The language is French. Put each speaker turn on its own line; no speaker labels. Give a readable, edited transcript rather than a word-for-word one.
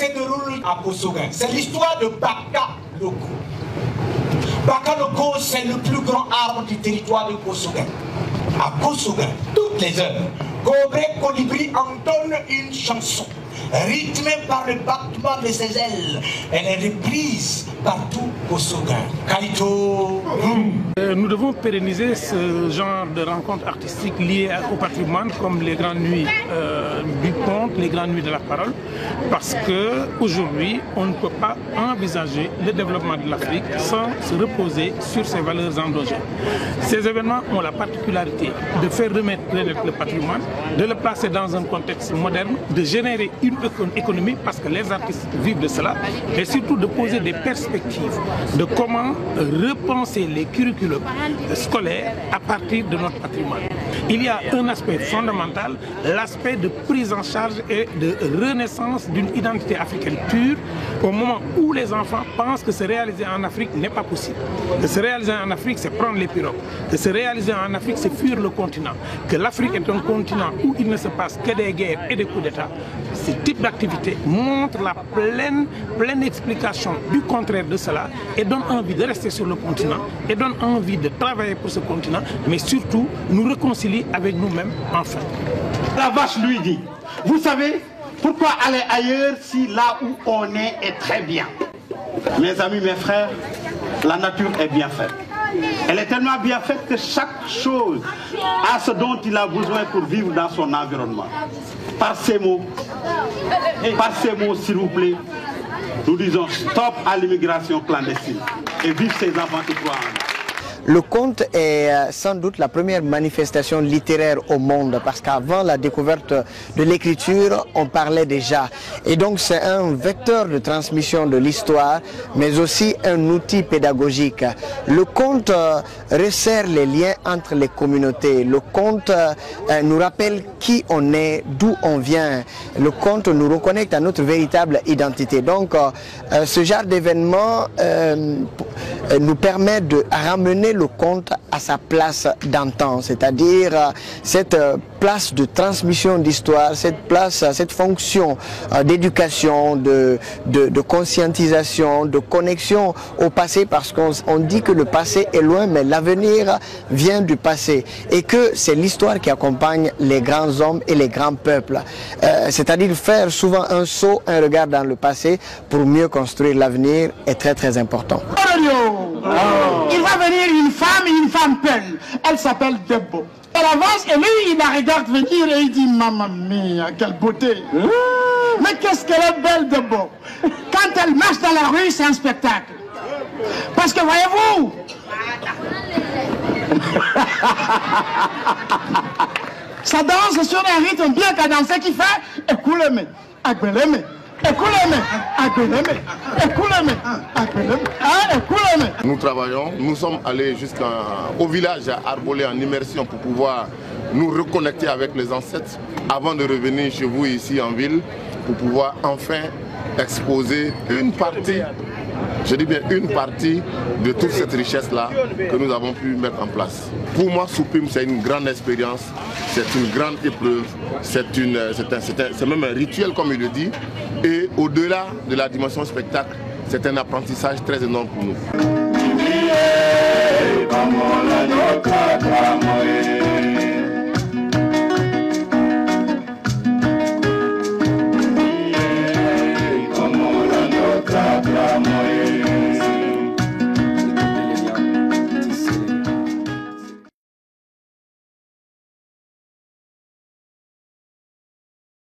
se déroule à Kosogen. C'est l'histoire de Baka Loko. Baka Loko, c'est le plus grand arbre du territoire de Kosogen. À Kosogen, toutes les heures, Cobré Colibri entonne une chanson rythmée par le battement de ses ailes. Elle est reprise par tout Kosogen. Kaito.
Nous devons pérenniser ce genre de rencontres artistiques liées au patrimoine, comme les grandes nuits du conte, les grandes nuits de la parole, parce qu'aujourd'hui, on ne peut pas envisager le développement de l'Afrique sans se reposer sur ses valeurs endogènes. Ces événements ont la particularité de faire renaître le patrimoine, de le placer dans un contexte moderne, de générer une économie, parce que les artistes vivent de cela, et surtout de poser des perspectives de comment repenser les curriculums scolaires à partir de notre patrimoine. Il y a un aspect fondamental, l'aspect de prise en charge et de renaissance d'une identité africaine pure, au moment où les enfants pensent que se réaliser en Afrique n'est pas possible. De se réaliser en Afrique, c'est prendre les pirogues. De se réaliser en Afrique, c'est fuir le continent. Que l'Afrique est un continent où il ne se passe que des guerres et des coups d'État. Ce type d'activité montre la pleine explication du contraire de cela et donne envie de rester sur le continent et donne envie de travailler pour ce continent, mais surtout nous réconcilier avec nous-mêmes enfin.
La vache lui dit, vous savez, pourquoi aller ailleurs si là où on est très bien? Mes amis, mes frères, la nature est bien faite. Elle est tellement bien faite que chaque chose a ce dont il a besoin pour vivre dans son environnement. Par ces mots, s'il vous plaît, nous disons stop à l'immigration clandestine et vive ces enfants qui croient en nous.
Le conte est sans doute la première manifestation littéraire au monde, parce qu'avant la découverte de l'écriture, on parlait déjà. Et donc c'est un vecteur de transmission de l'histoire, mais aussi un outil pédagogique. Le conte resserre les liens entre les communautés. Le conte nous rappelle qui on est, d'où on vient. Le conte nous reconnecte à notre véritable identité. Donc ce genre d'événement nous permet de ramener le conte à sa place d'antan, c'est-à-dire cette place de transmission d'histoire, cette fonction d'éducation, de conscientisation, de connexion au passé, parce qu'on dit que le passé est loin, mais l'avenir vient du passé, et que c'est l'histoire qui accompagne les grands hommes et les grands peuples, c'est-à-dire faire souvent un saut, un regard dans le passé pour mieux construire l'avenir est très très important.
Il va venir une femme belle, elle s'appelle Debbo. Elle avance et lui il la regarde venir et il dit maman mia, quelle beauté. Mais qu'est-ce qu'elle est belle Debbo. Quand elle marche dans la rue, c'est un spectacle. Parce que voyez-vous, ça danse sur un rythme bien cadencé qui fait écoulez-moi, agbelez-moi.
Nous travaillons, nous sommes allés jusqu'au village à Arbolé en immersion pour pouvoir nous reconnecter avec les ancêtres avant de revenir chez vous ici en ville pour pouvoir enfin exposer une partie, je dis bien une partie de toute cette richesse-là que nous avons pu mettre en place. Pour moi, Soupim, c'est une grande expérience, c'est une grande épreuve, c'est même un rituel comme il le dit. Et au-delà de la dimension spectacle, c'est un apprentissage très énorme pour nous.